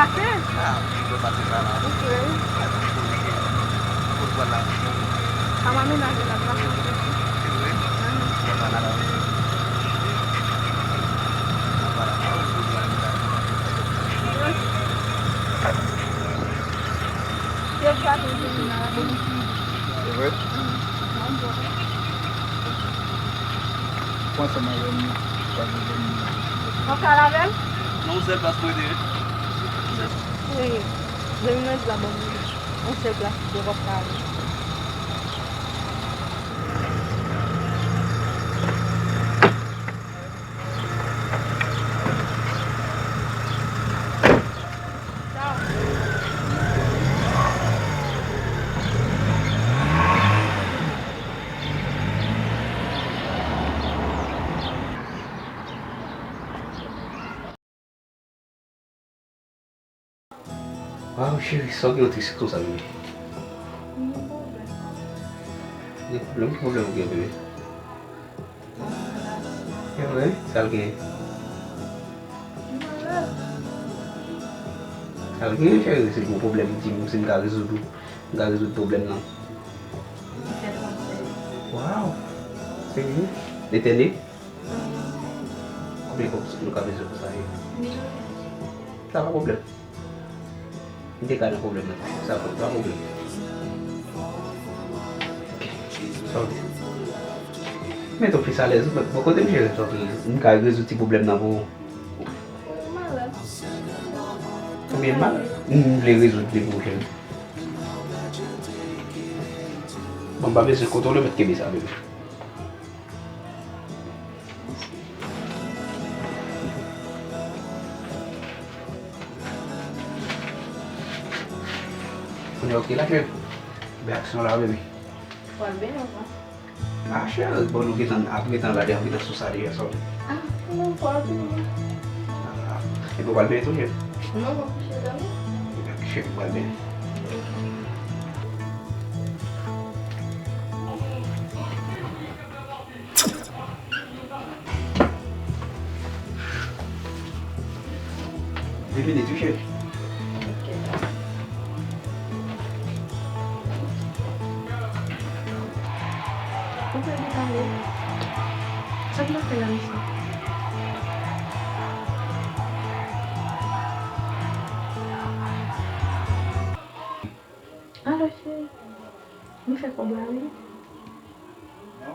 passer? Ah, il doit passer par là. Ok. Voilà. Ça m'a ménagé la place. C'est vrai? Voilà, là. Voilà. C'est ça que je dis là. C'est vrai? Comment ça m'a venu? On fait la veille? Non, c'est place pour aider. Oui. Je vais mettre la bonne. On se place pour reparler. Wow, chérie, só que eu te escuto, sabe? Não tem problema com bebê. É vrai? Sabe quem é? Sabe quem é, chérie? Se tem um problema, se não resolve o problema, não. Uau! Sim. Entendeu? Como é que eu nunca vejo eu sair? Tá com problema. Não tem cara de problema, sabe? Tá com problema. Ok. Mais tu fais à l'aise, pourquoi tu me gères ça? Nunca resolve o problema, não. Combien de mal? Les résoudre les problèmes. Bon, bah, mais c'est quand on le met que ça, bébé. On est ok là, chérie? Réaction là, bébé. Pode bem, não? Ah, chérie, bon, nous qui là, derrière, qui sous ça, derrière ça. Ah, não pode. Et puis, on va le mettre, chérie. Não vou chegar nem. Chérie, on va le mettre. Bienvenue, tu chérie. Vou perguntar mesmo. Só que não foi lá isso. Alô, chérie. Me fait problème.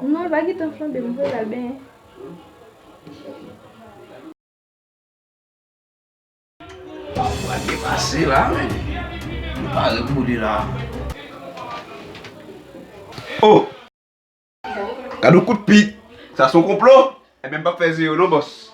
Non, va que t'en flambé, me fait la bien. On va dépasser là, mais. On va rebouler là. Oh! Cadeau coup de pique! Ça son complot? Et même pas fait zéro, non, boss?